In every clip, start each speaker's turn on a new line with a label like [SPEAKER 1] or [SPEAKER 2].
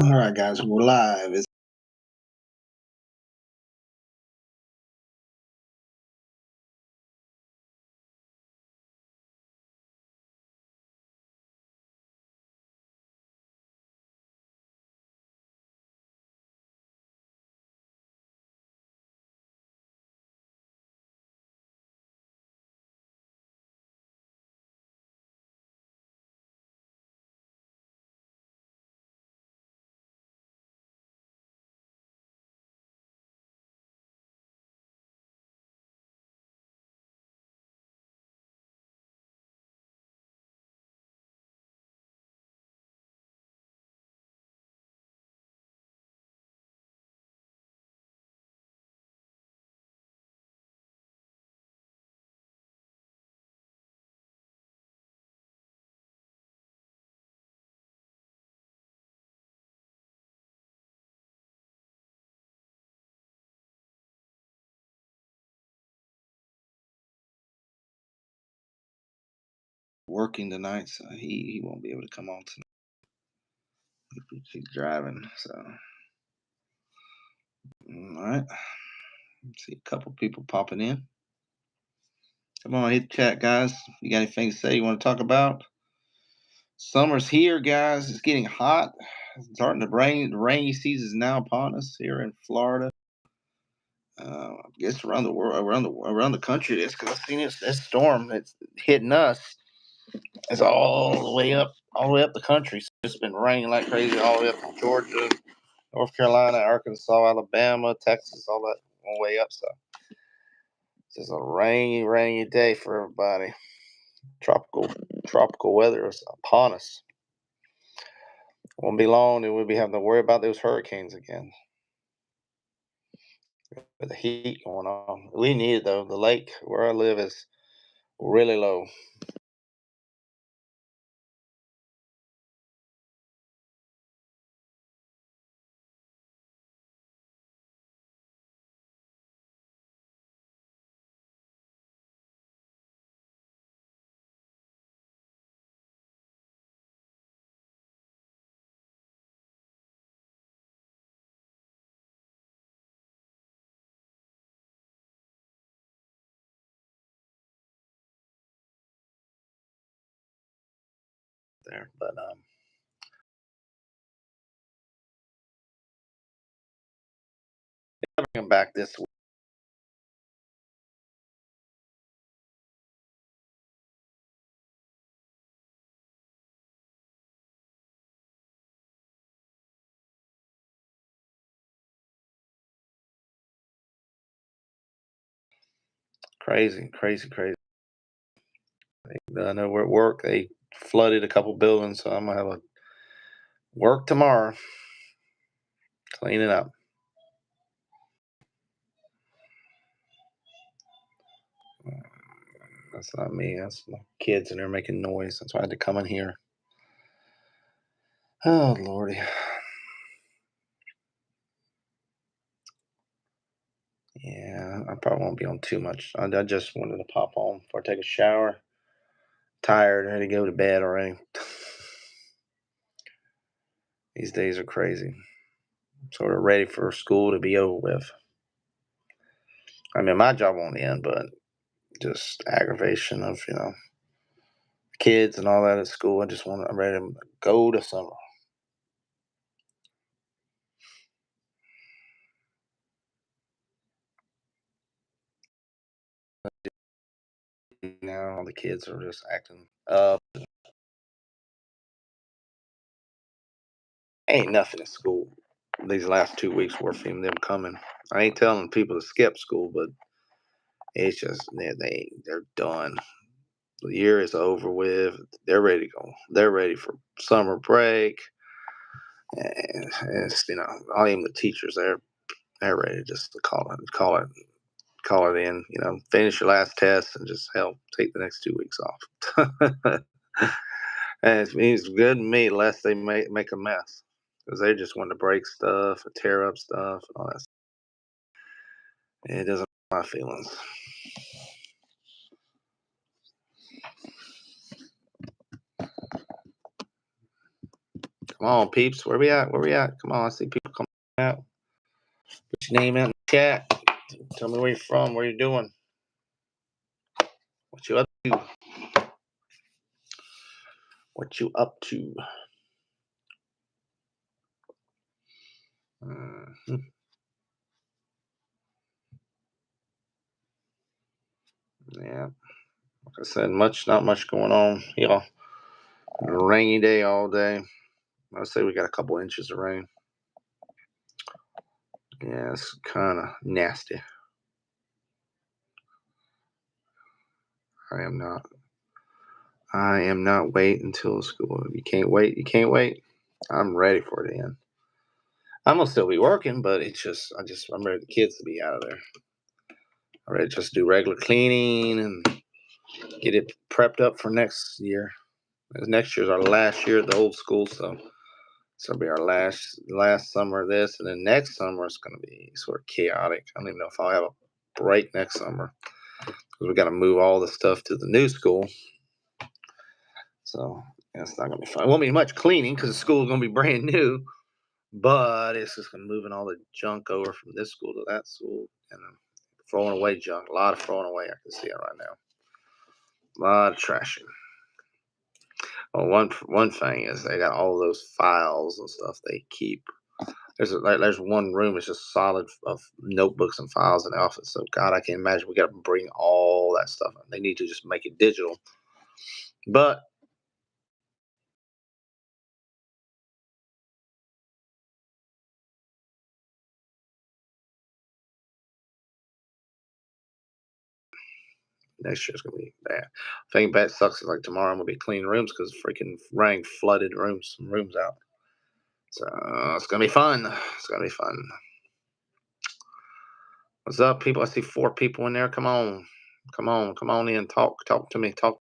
[SPEAKER 1] All right, guys, we're live. It's working tonight, so he won't be able to come on tonight. He's driving, so all right. See a couple people popping in. Come on, hit the chat, guys. You got anything to say you want to talk about? Summer's here, guys. It's getting hot. It's starting to rain. The rainy season is now upon us here in Florida. I guess around the world, around the country, it's because I've seen this storm that's hitting us. It's all the way up the country. So it's been raining like crazy all the way up from Georgia, North Carolina, Arkansas, Alabama, Texas, all that one way up. So it's just a rainy day for everybody. Tropical weather is upon us. Won't be long, and we'll be having to worry about those hurricanes again. With the heat going on, we need it though. The lake where I live is really low. There, but bring them back this week. Crazy. I know we're at work. They flooded a couple buildings, so I'm gonna have a work tomorrow, clean it up. That's not me. That's my kids, and they're making noise. That's why I had to come in here. Oh lordy. Yeah, I probably won't be on too much. I just wanted to pop on before I take a shower. Tired, ready to go to bed already. These days are crazy. Sort of ready for school to be over with. I mean, my job won't end, but just aggravation of kids and all that at school. I'm ready to go to summer. Now all the kids are just acting up. Ain't nothing in school these last 2 weeks worth of them coming. I ain't telling people to skip school, but it's just they're done. The year is over with. They're ready to go. They're ready for summer break, and it's not even the teachers. They're ready just to call it in. Finish your last test and just help take the next 2 weeks off. And it means good to me, lest they make a mess, because they just want to break stuff, and tear up stuff, and all that. It doesn't hurt my feelings. Come on, peeps. Where we at? Where we at? Come on, I see people coming out. Put your name out in the chat. Tell me where you're from, what you're doing, what you up to. What you up to? Mhm. Yeah, like I said, not much going on. A rainy day all day. I'd say we got a couple inches of rain. Yeah, it's kind of nasty. I am not. I am not waiting until school. You can't wait. You can't wait. I'm ready for it to end. I'm gonna still be working, but I'm ready for the kids to be out of there. I'm ready to just do regular cleaning and get it prepped up for next year. Next year's our last year at the old school, so it'll be our last summer of this, and then next summer it's gonna be sort of chaotic. I don't even know if I'll have a break next summer because we got to move all the stuff to the new school. So yeah, it's not gonna be fun. It won't be much cleaning because the school is gonna be brand new, but it's just gonna moving all the junk over from this school to that school and throwing away junk. A lot of throwing away. I can see it right now. A lot of trashing. Well, one thing is they got all those files and stuff they keep. There's one room. It's just solid of notebooks and files in the office. So God, I can't imagine we got to bring all that stuff. They need to just make it digital. But next year's gonna be bad. Thing bad sucks is like tomorrow I'm gonna be cleaning rooms because freaking rain flooded some rooms out. So it's gonna be fun. It's gonna be fun. What's up, people? I see 4 people in there. Come on, come on in. Talk to me. Talk.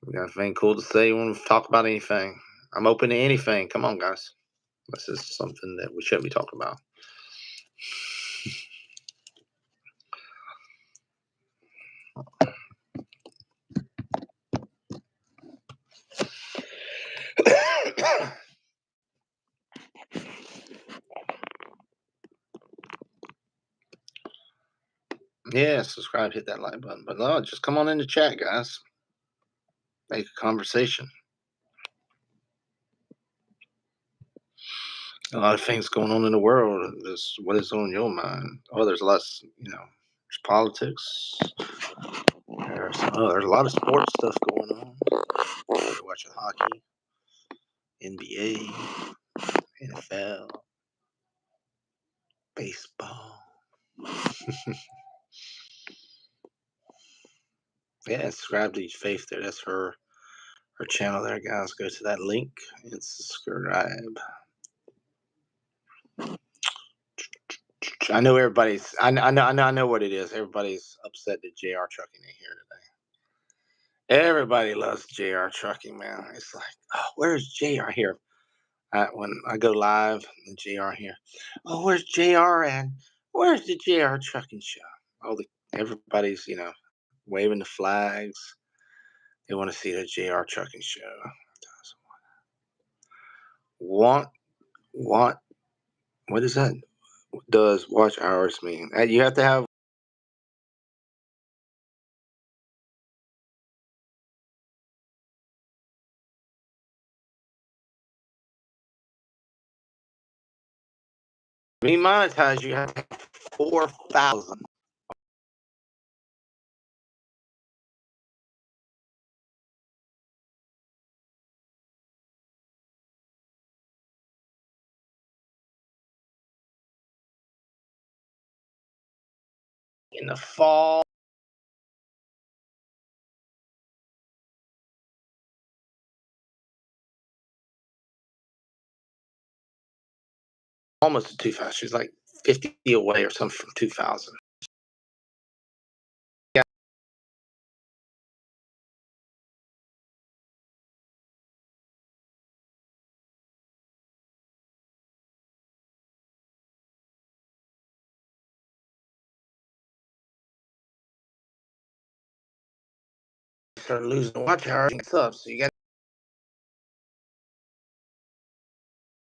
[SPEAKER 1] We got anything cool to say? You want to talk about anything? I'm open to anything. Come on, guys. This is something that we shouldn't be talking about. Yeah, subscribe, hit that like button. But no, just come on in the chat, guys. Make a conversation. A lot of things going on in the world. What is on your mind? Oh, there's lots. There's politics. There's a lot of sports stuff going on. We're watching hockey, NBA, NFL, baseball. Yeah, subscribe to Faith there. That's her channel there, guys. Go to that link and subscribe. I know everybody's. I know what it is. Everybody's upset that JR Trucking ain't here today. Everybody loves JR Trucking, man. It's like, oh, where's JR here? When I go live, and JR here. Oh, where's JR at? Where's the JR Trucking show? Everybody's waving the flags. They want to see the JR Trucking show. Want what? What is that? Does watch hours mean? You have to have. Be monetized, you have to have 4,000. In the fall. Almost to 2,000. She's like 50 away or something from 2,000. Yeah. start losing the watch hours and subs. So you got,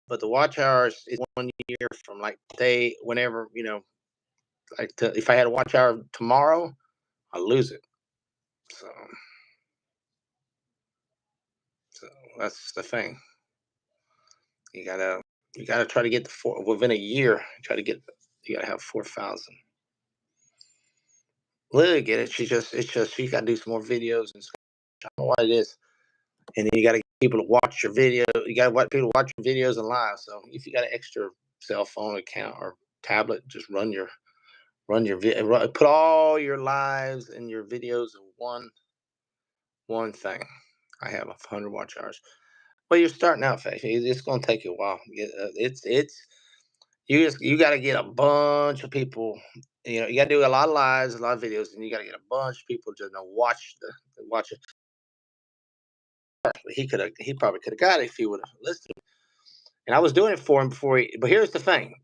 [SPEAKER 1] but the watch hours is 1 year from like day whenever like if I had a watch hour tomorrow, I lose it. So, so that's the thing. You gotta you gotta try to get the four within a year. Try to get you gotta have 4,000. Lily get it. She got to do some more videos and stuff. I don't know what it is. And then you got to get people to watch your video. You got to want people to watch your videos and live. So if you got an extra cell phone account or tablet, just run your put all your lives and your videos in one thing. I have 100 watch hours. Well, you're starting out fast. It's going to take you a while. It's you got to get a bunch of people. You got to do a lot of lives, a lot of videos, and you got to get a bunch of people to watch it. He probably could have got it if he would have listened. And I was doing it for him before he. But here's the thing: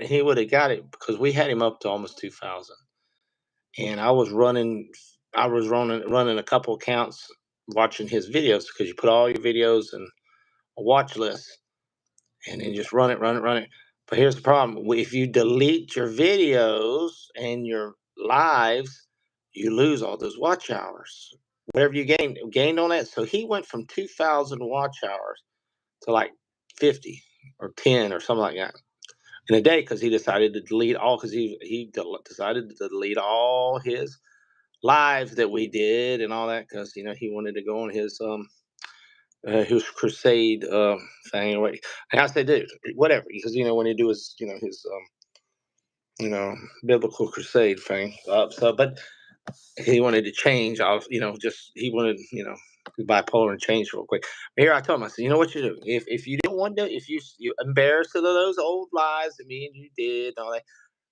[SPEAKER 1] he would have got it because we had him up to almost 2,000, and I was running a couple accounts watching his videos because you put all your videos in a watch list and then just run it. But here's the problem: if you delete your videos and your lives, you lose all those watch hours. Whatever you gained on that. So he went from 2,000 watch hours to like 50 or 10 or something like that in a day because he decided to delete all because decided to delete all his lives that we did and all that because he wanted to go on his crusade thing. And I said, dude, whatever, because when he do his biblical crusade thing. But he wanted to change off, just he wanted, be bipolar and change real quick. But here I told him, I said, you know what you do? If you don't want to, if you embarrassed of those old lies that me and you did, and all that,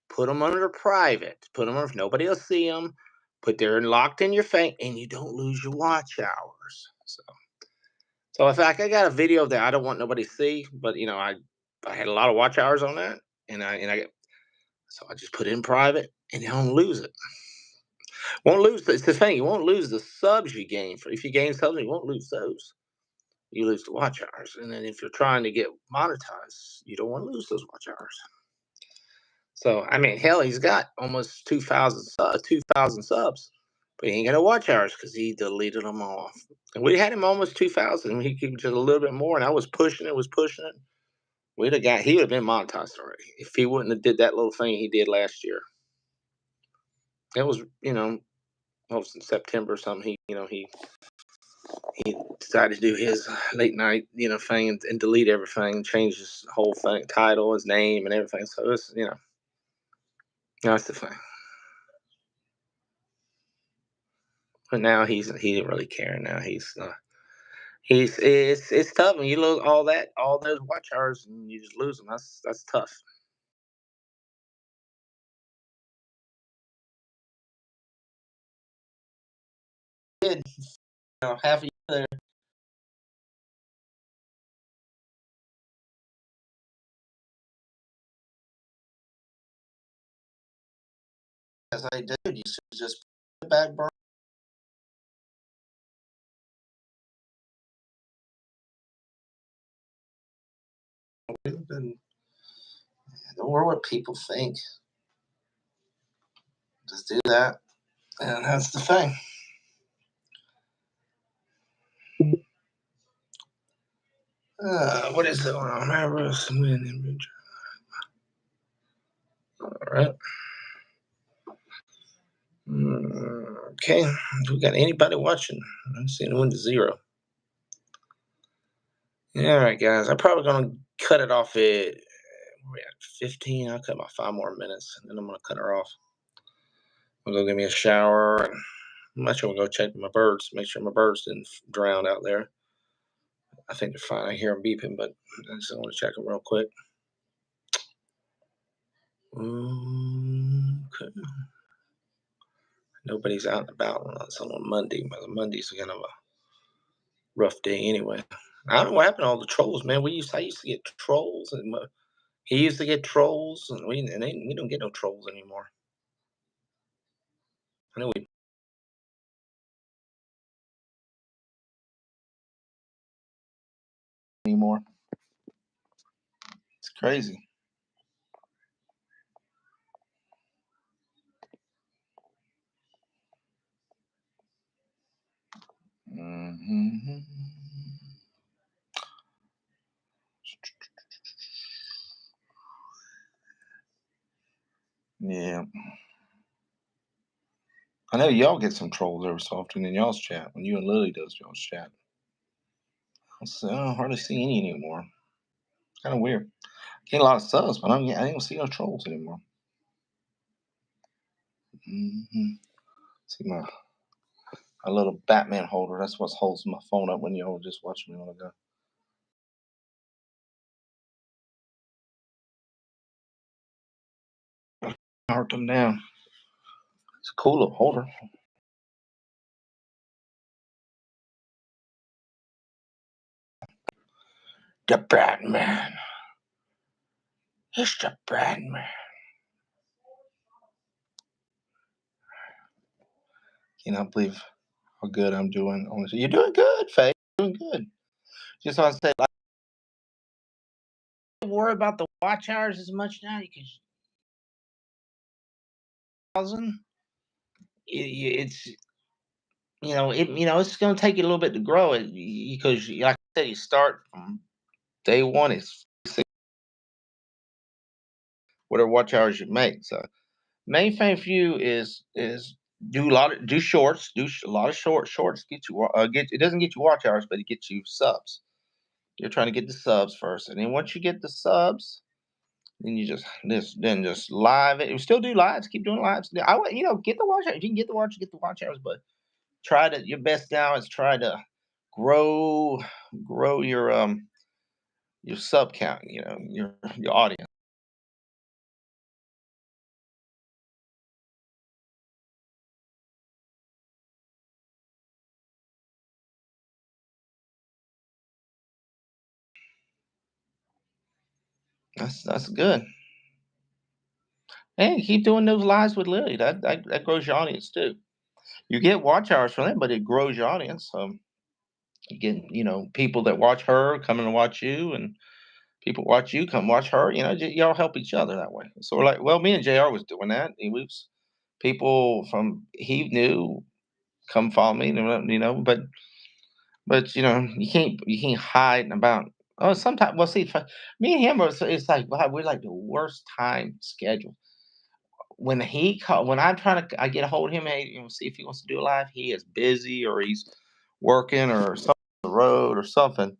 [SPEAKER 1] put them under private. Put them on if nobody will see them. Put they're locked in your face, and you don't lose your watch hours. So in fact, I got a video that I don't want nobody to see, but I had a lot of watch hours on that, and I so I just put it in private, and I don't lose it. Won't lose. It's the thing. You won't lose the subs you gain. For if you gain subs, you won't lose those. You lose the watch hours, and then if you're trying to get monetized, you don't want to lose those watch hours. So I mean, hell, he's got almost 2,000 subs, but he ain't got no watch hours because he deleted them off. And we had him almost 2,000. He could just a little bit more, and I was pushing it, We'd have got. He would have been monetized already if he wouldn't have did that little thing he did last year. It was, what was in September or something. He decided to do his late night, thing and delete everything, change his whole thing, title, his name, and everything. So it's, that's the thing. But now he didn't really care. Now it's tough when you lose all those watch hours and you just lose them. That's tough. Did half a year there as I did. You should just put the back burner. And don't worry what people think. Just do that, and that's the thing. What is going on? All right. Okay. We got anybody watching? I don't see anyone to zero. All right, guys. I'm probably gonna cut it off at we're at 15. I'll cut about 5 more minutes, and then I'm gonna cut her off. I'm gonna go give me a shower, and I'm actually gonna go check my birds, make sure my birds didn't drown out there. I think they're fine. I hear them beeping, but I just want to check them real quick. Okay. Nobody's out and about unless on a Monday. But Monday's kind of a rough day anyway. I don't know what happened to all the trolls, man. I used to get trolls, and he used to get trolls, and we don't get no trolls anymore. I know we crazy. Hmm. Yeah. I know y'all get some trolls every so often in y'all's chat when you and Lily does y'all's chat. I don't hardly see any anymore. It's kind of weird. Get a lot of subs, but I don't see no trolls anymore. See my little Batman holder. That's what holds my phone up when y'all just watch me on a go. Mark them down. It's a cool little holder. The Batman. It's the Batman. Cannot believe how good I'm doing. Honestly, you're doing good, Faye. You're doing good. Just want to say, like, don't worry about the watch hours as much now because 1,000. It's it's going to take you a little bit to grow it because, like I said, you start from day one. It's whatever watch hours you make. So main thing for you is do shorts, a lot of shorts get you get it doesn't get you watch hours, but it gets you subs. You're trying to get the subs first, and then once you get the subs, then you just live it. You still do lives, keep doing lives. Get the watch hours. You can get the watch hours, but try to your best now is try to grow grow your sub count. Your audience. That's good. Hey, keep doing those lives with Lily. That grows your audience too. You get watch hours from that, but it grows your audience. You get people that watch her coming to watch you, and people watch you come watch her. Y'all help each other that way. So we're like, well, me and Jr. was doing that. He was people from he knew come follow me, but you can't hide about. Oh, sometimes well, see, me and him it's like wow, we're like the worst time schedule. When I'm trying to I get a hold of him, hey, see if he wants to do a live. He is busy or he's working or something on the road or something.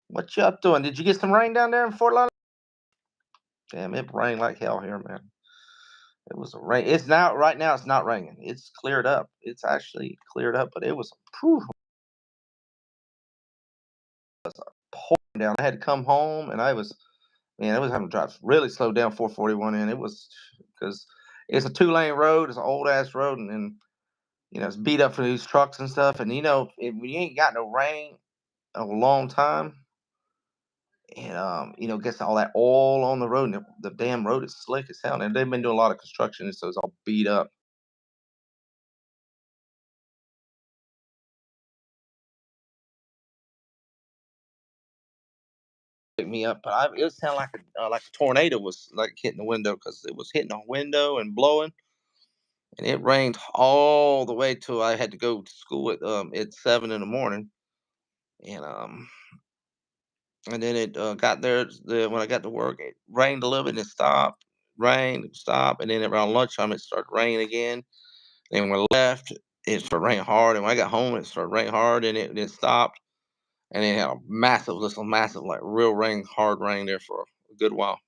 [SPEAKER 1] What you up doing? Did you get some rain down there in Fort Lauderdale? Damn, it rained like hell here, man. It was a rain. It's now right now. It's not raining. It's cleared up. It's actually cleared up, but it was pouring down. I had to come home, and I was having to drive really slow down 441 in. It was because it's a 2-lane road. It's an old ass road, and it's beat up for these trucks and stuff. And when you ain't got no rain a long time, and gets all that oil on the road, and the damn road is slick as hell. And they've been doing a lot of construction, so it's all beat up. Pick me up, but it was sounding like a tornado was like hitting the window because it was hitting the window and blowing, and it rained all the way till I had to go to school at 7 in the morning, and then it got there when I got to work. It rained a little bit and it stopped, rained, stopped, and then around lunchtime it started raining again. Then when I left, it started raining hard, and when I got home, it started raining hard, and it stopped, and it had a massive, like real rain, hard rain there for a good while.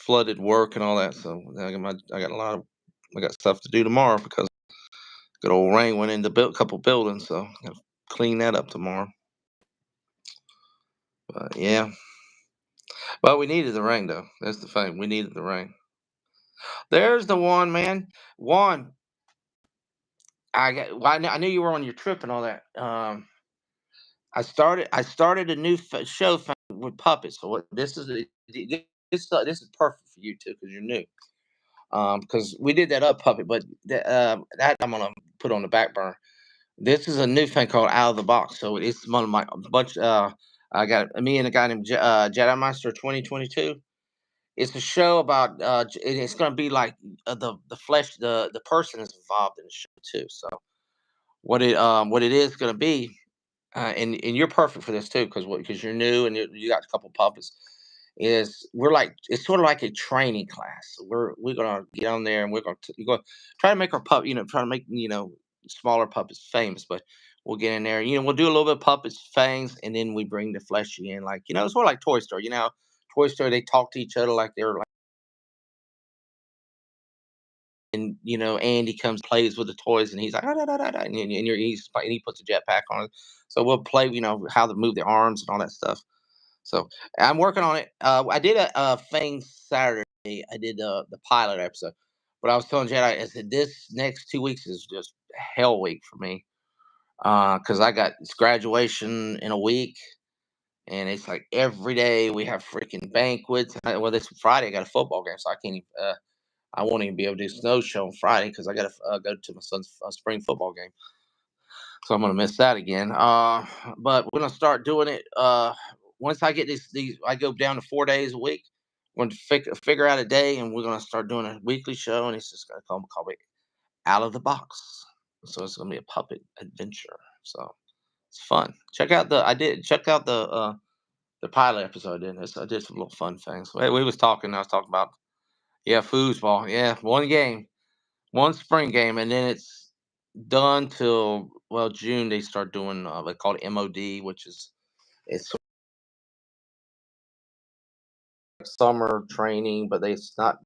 [SPEAKER 1] Flooded work and all that. So I got stuff to do tomorrow because good old rain went into built couple buildings. So I gotta clean that up tomorrow. But yeah, but we needed the rain though. That's the thing. We needed the rain. There's the one man. One. Well, I knew you were on your trip and all that. I started a new show with puppets. So what this is this is perfect for you too because you're new. Because we did that up puppet, but that I'm gonna put on the back burner. This is a new thing called Out of the Box. So it's one of my bunch. I got me and a guy named Jedi Master 2022. It's a show about it's gonna be like the flesh the person is involved in the show too. So what it is gonna be and you're perfect for this too because you're new and you got a couple puppets. Is we're like it's sort of like a training class. We're gonna get on there and we're gonna try to make our pup try to make smaller puppets famous, but we'll get in there. We'll do a little bit of puppets fangs and then we bring the fleshy in like it's sort of like Toy Story. Toy Story they talk to each other like they're like and Andy comes plays with the toys and he's like "Ah, da, da, da, da," and he puts a jetpack on it. So we'll play how to move their arms and all that stuff. So I'm working on it. I did a thing Saturday. I did the pilot episode, but I was telling Jedi, I said this next 2 weeks is just hell week for me because I got it's graduation in a week, and it's like every day we have freaking banquets. Well, this Friday I got a football game, so I can't. I won't even be able to do snow show on Friday because I got to go to my son's spring football game. So I'm gonna miss that again. But we're gonna start doing it. Once I get these, I go down to 4 days a week. We're going to figure out a day, and we're gonna start doing a weekly show, and it's just gonna call it Out of the Box. So it's gonna be a puppet adventure. So it's fun. Check out the pilot episode. I did some little fun things. We was talking. I was talking about foosball. Yeah, one game, one spring game, and then it's done till June. They start doing they call it MOD, which is it's sort of summer training, but it's not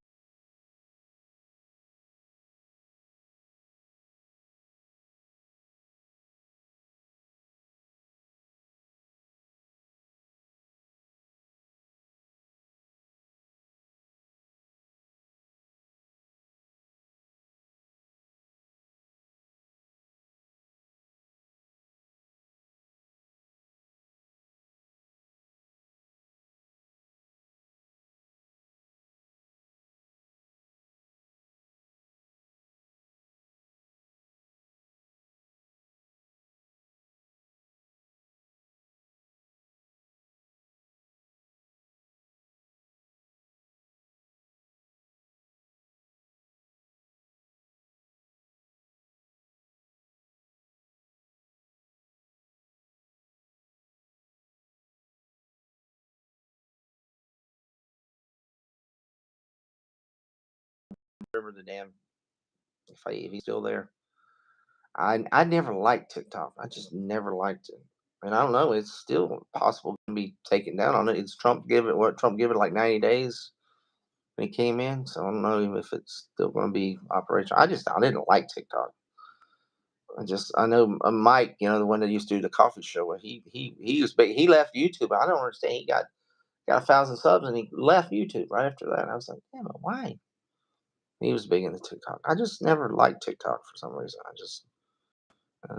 [SPEAKER 1] remember the damn if he's still there. I never liked TikTok. I just never liked it. And I don't know. It's still possible to be taken down on it. It's Trump give it like 90 days when he came in. So I don't know if it's still going to be operational. I didn't like TikTok. I know Mike, the one that used to do the coffee show. Where he was big. He left YouTube. I don't understand. He got 1,000 subs and he left YouTube right after that. I was like, damn it, why? He was big into TikTok. I just never liked TikTok for some reason.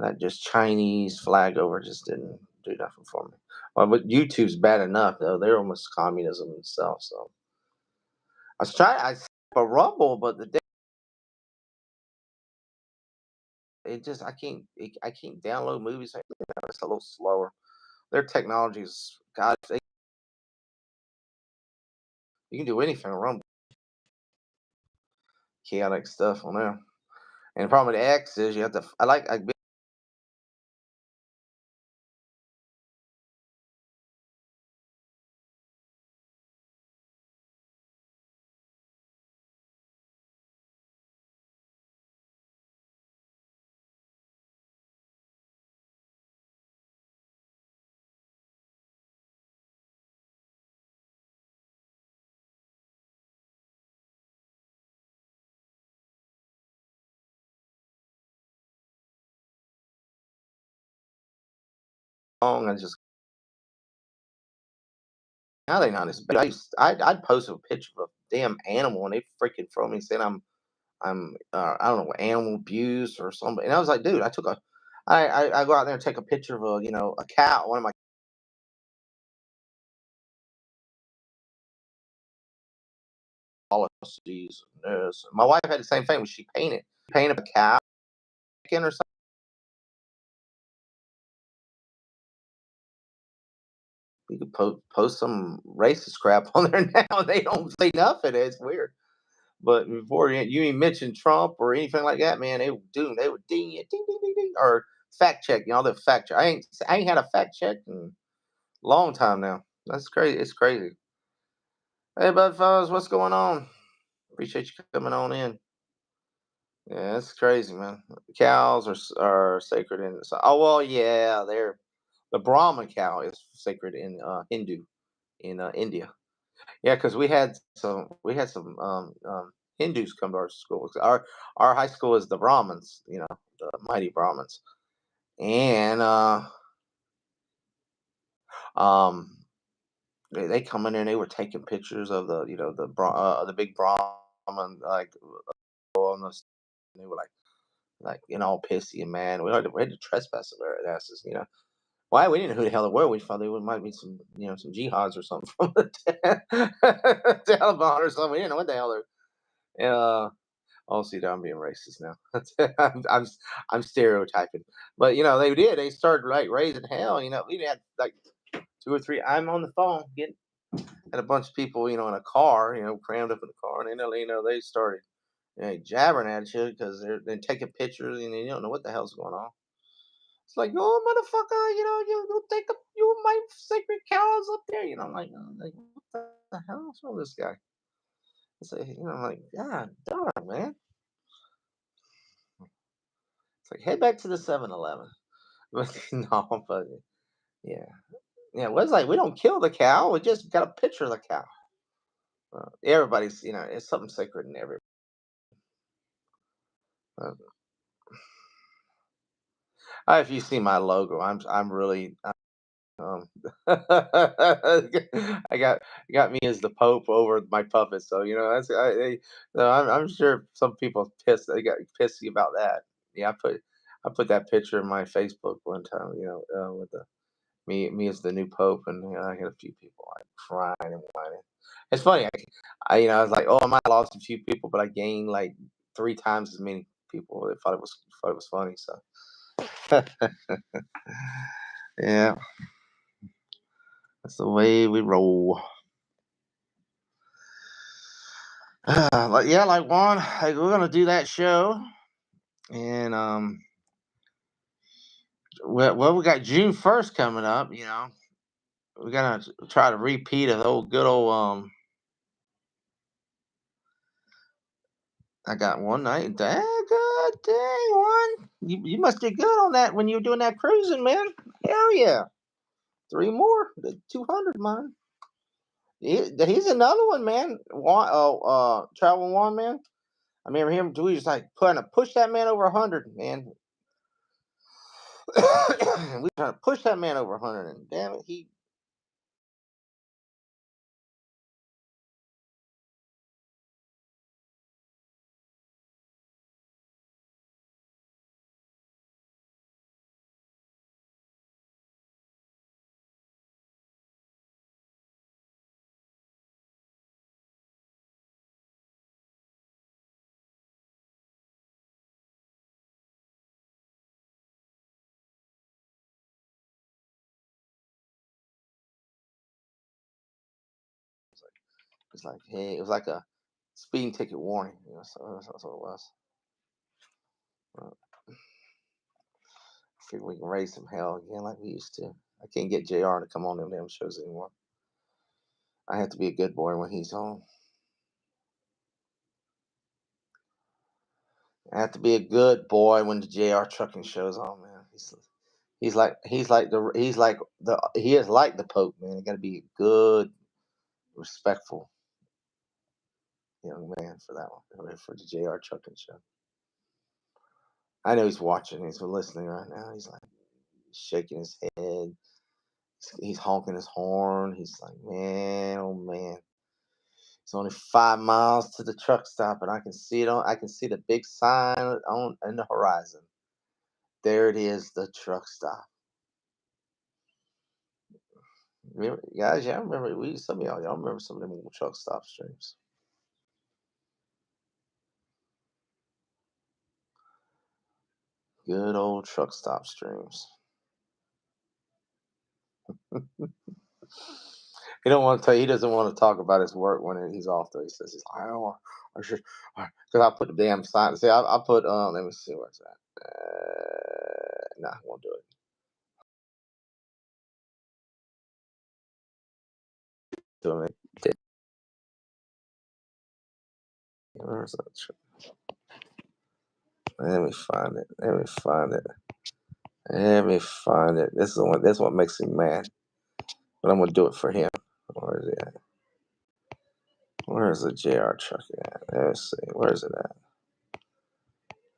[SPEAKER 1] That just Chinese flag over just didn't do nothing for me. Well, but YouTube's bad enough though. They're almost communism itself. So I set up a Rumble, but it just I can't download movies. It's a little slower. Their technology's God. You can do anything on Rumble. Chaotic stuff on there. And the problem with X is you have to. I long. I just now they not as bad. I'd post a picture of a damn animal and they freaking throw me saying I don't know, animal abuse or something. And I was like, dude, I go out there and take a picture of a cow, one of my policies. And this. My wife had the same thing when she painted a cow or something. You could post some racist crap on there now. They don't say nothing. It's weird. But before you even mentioned Trump or anything like that, man, they would ding it, ding ding ding ding, or fact check. The fact check. I ain't had a fact check in a long time now. That's crazy. It's crazy. Hey, bud, fellas, what's going on? Appreciate you coming on in. Yeah, that's crazy, man. Cows are sacred in. So, oh well, yeah, they're the Brahma cow is sacred in Hindu in India. Yeah, because we had some Hindus come to our school. Our high school is the Brahmins, the mighty Brahmins, and um, they come in there and they were taking pictures of the big Brahmin like on the and they were like all pissy and mad. We had to trespass their asses. Why we didn't know who the hell they were. We thought they might be some jihads or something from the Taliban or something. We didn't know what the hell they're. Oh, see, now I'm being racist now. I'm stereotyping, but they did. They started like raising hell. We had like two or three. I'm on the phone getting had a bunch of people, in a car, crammed up in the car, and they started jabbering at you because they're taking pictures and you don't know what the hell's going on. It's like, oh, motherfucker, you take up my sacred cows up there. I'm like, what the hell is wrong with this guy? I say, I'm like, God darn, man. It's like, head back to the 7-Eleven. But no, but yeah. Yeah, well, it's like we don't kill the cow. We just got a picture of the cow. Everybody's, it's something sacred in every. Uh, if you see my logo, I'm really Um, I got me as the Pope over my puppet, so that's so I'm sure some people pissed. They got pissy about that. Yeah, I put that picture in my Facebook one time. With the me as the new Pope, and I had a few people like crying and whining. It's funny. I was like, oh, I might have lost a few people, but I gained like three times as many people that thought it was funny. So yeah, that's the way we roll. Like Juan, like we're gonna do that show, and we got June 1st coming up. We're gonna try to repeat of the old good old. I got one night. Good day, one. You must did good on that when you were doing that cruising, man. Hell yeah, three more, the 200, man. He's another one, man. Travel one, man. I remember him. We was like trying to push that man over 100, man. We trying to push that man over 100, and damn it, he was like, hey, it was like a speeding ticket warning. So that's what it was. Uh, I figure we can raise some hell again like we used to. I can't get JR to come on them damn shows anymore. I have to be a good boy when he's on. I have to be a good boy when the JR trucking shows on, man. He is like the Pope, man. You got to be a good, respectful young man for that one, for the JR trucking show. I know he's watching. He's listening right now. He's like, He's shaking his head. He's honking his horn. He's like, man, oh man. It's only 5 miles to the truck stop, and I can see it on. I can see the big sign on in the horizon. There it is, the truck stop. Remember, guys, yeah, I remember. Some of y'all remember some of them old truck stop streams. Good old truck stop streams. He don't want to tell. He doesn't want to talk about his work when he's off. Though he says he's like, I don't want. I should because I put the damn sign. See, I put. Let me see where's that. Nah, I won't do it. Do it. Where's that? Let me find it. Let me find it. Let me find it. This is the one. This one makes me mad. But I'm gonna do it for him. Where is it at? Where's the JR truck at? Let's see. Where's it at?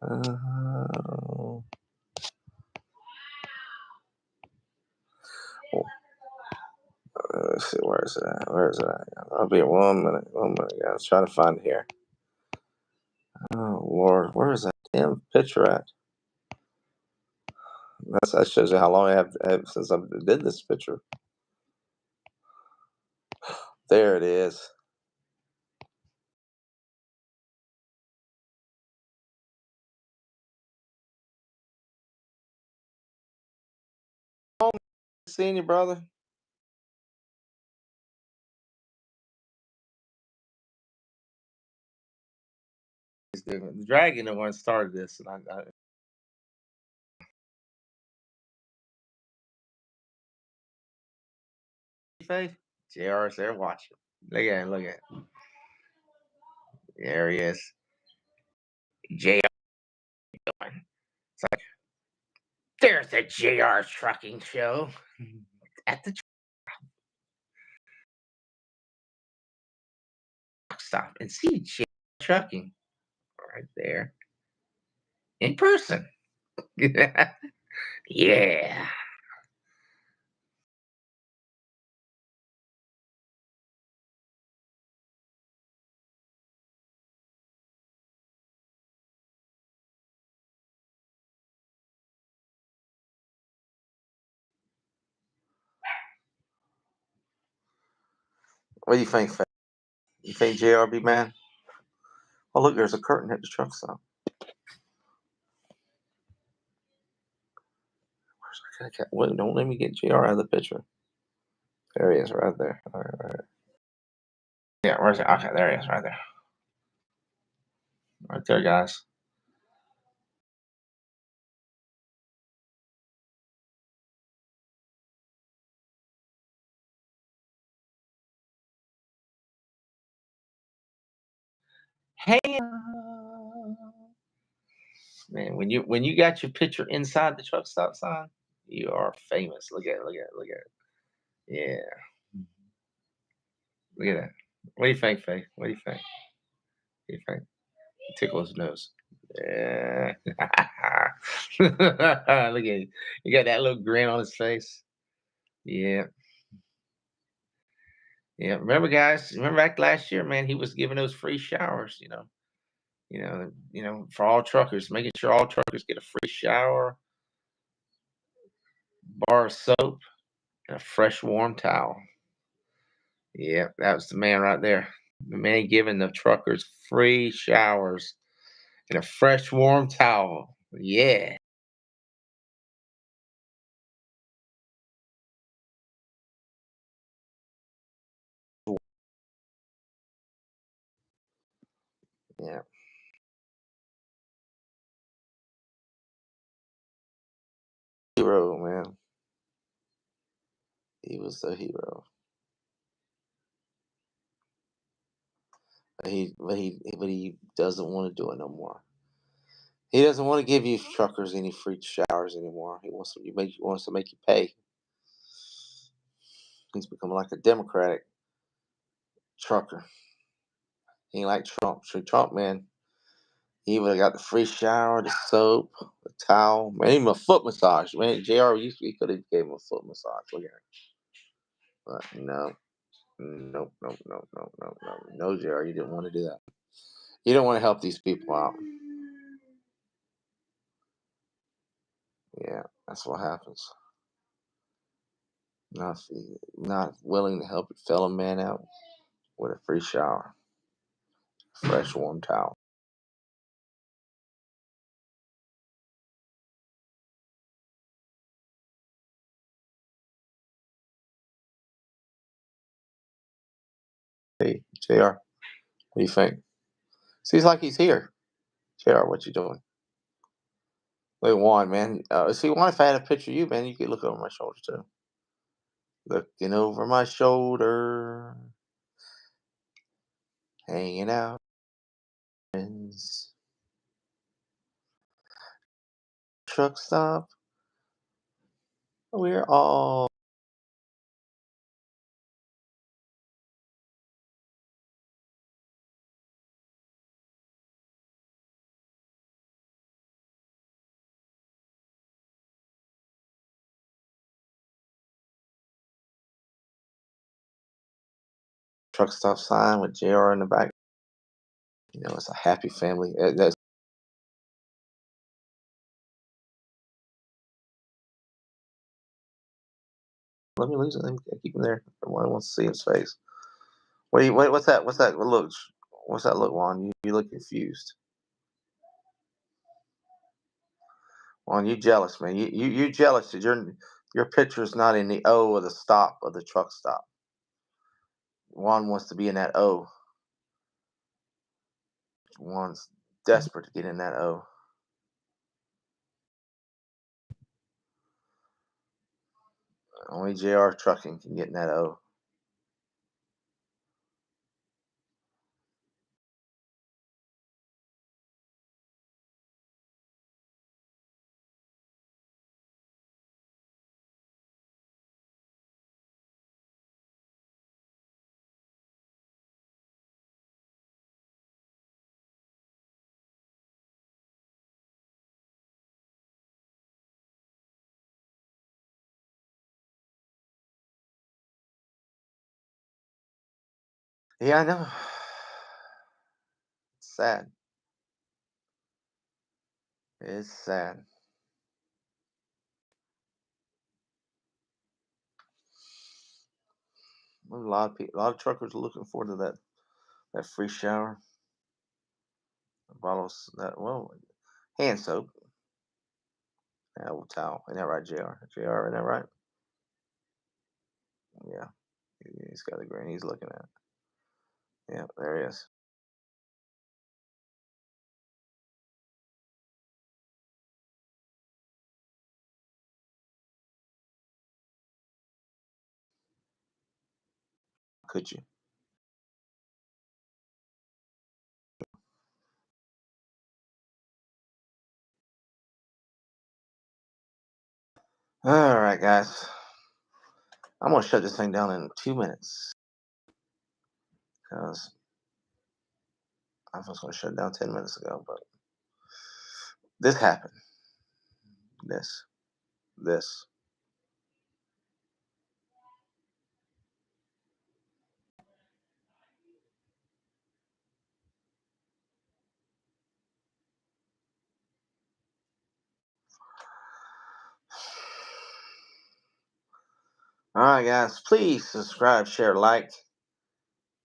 [SPEAKER 1] Oh, let's see. Where is it at? Where is it at? I'll be 1 minute. 1 minute, guys. Trying to find it here. Oh Lord, where is that damn picture at? That shows you how long I have since I did this picture. There it is. Seeing you, brother. The dragon the one started this, and I Faith. JR's there watching. Look at him. Look at him. There he is. JR. It's like there's the JR Trucking Show at the truck stop, and see JR Trucking right there in person. Yeah. What do you think, Faith? You think JR be mad? Oh, look, there's a curtain at the truck stop. Wait, don't let me get JR out of the picture. There he is, right there. All right, right. Yeah, where's it? Okay, there he is, right there. Right there, guys. Hey, man, when you got your picture inside the truck stop sign, you are famous. Look at it, look at it, look at it. Yeah, look at that. What do you think, Faith? What do you think? What do you think? Tickle his nose. Yeah. Look at him. He got that little grin on his face. Yeah. Yeah. Remember, guys, remember back last year, man, he was giving those free showers, for all truckers, making sure all truckers get a free shower, bar of soap, and a fresh warm towel. Yeah, that was the man right there. The man giving the truckers free showers and a fresh warm towel. Yeah. Yeah. Hero, man. He was the hero. But he doesn't want to do it no more. He doesn't want to give you truckers any free showers anymore. He wants to make you pay. He's becoming like a Democratic trucker. He ain't like Trump. So Trump, man, he would have got the free shower, the soap, the towel, man, even a foot massage. Man, JR used to, he could have gave him a foot massage. Look at him. But no, nope, nope, nope, nope, nope, nope. No, JR, you didn't want to do that. You don't want to help these people out. Yeah, that's what happens. Not willing to help your fellow man out with a free shower, fresh warm towel. Hey, JR, what do you think? Seems like he's here. JR, what you doing? Wait, Juan, man. See, Juan, if I had a picture of you, man, you could look over my shoulder too. Looking over my shoulder, hanging out. Friends. Truck stop. We're all truck stop sign with JR in the back. You know, it's a happy family. Let me lose it. Let me keep him there. Everyone wants to see his face. What's that? What's that look? What's that look, Juan? You look confused. Juan, you jealous, man. You jealous that your picture's not in the O of the stop of the truck stop. Juan wants to be in that O. Juan's desperate to get in that O. Only JR Trucking can get in that O. Yeah, I know. It's sad. It's sad. A lot of people, a lot of truckers are looking forward to that free shower, bottles that hand soap, old towel. Ain't that right, Jr. Jr. Ain't that right? Yeah, he's got the green. He's looking at it. Yeah, there he is. Could you? All right, guys. I'm gonna shut this thing down in 2 minutes because I was gonna shut it down 10 minutes ago, but this happened. This, this. All right, guys. Please subscribe, share, like,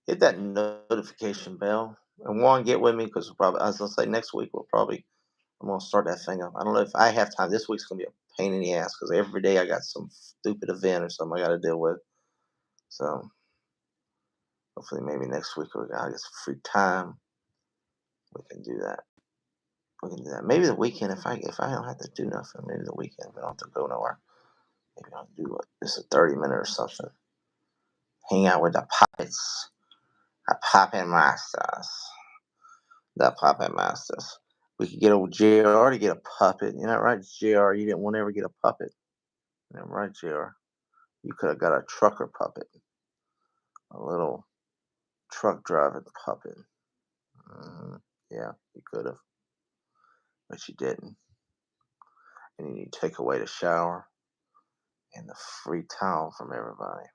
[SPEAKER 1] hit that notification bell, and one get with me because probably, as I say, next week I'm gonna start that thing up. I don't know if I have time. This week's gonna be a pain in the ass because every day I got some stupid event or something I got to deal with. So hopefully, maybe next week we got get some free time. We can do that. We can do that. Maybe the weekend if I don't have to do nothing. Maybe the weekend we don't have to go nowhere. Maybe I'll do what just a 30 minute or something. Hang out with the puppets, the puppet masters, the puppet masters. We could get old JR to get a puppet. You know, right, JR? You didn't want to ever get a puppet. You know, right, JR? You could have got a trucker puppet, a little truck driving puppet. Mhm. Yeah, you could have, but you didn't. And then you take away the shower and the free towel from everybody.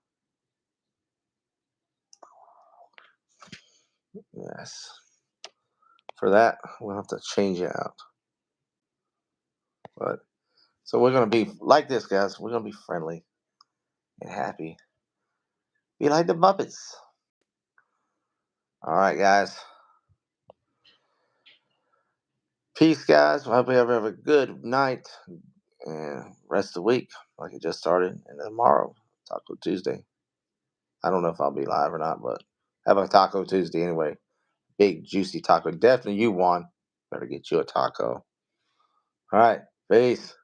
[SPEAKER 1] Yes. For that, we'll have to change it out. But so we're gonna be like this, guys. We're gonna be friendly and happy. Be like the Muppets. All right, guys. Peace, guys. I hope you have a good night and rest of the week, like it just started. And tomorrow, Taco Tuesday. I don't know if I'll be live or not, but have a Taco Tuesday anyway. Big juicy taco. Definitely you won. Better get you a taco. All right. Peace.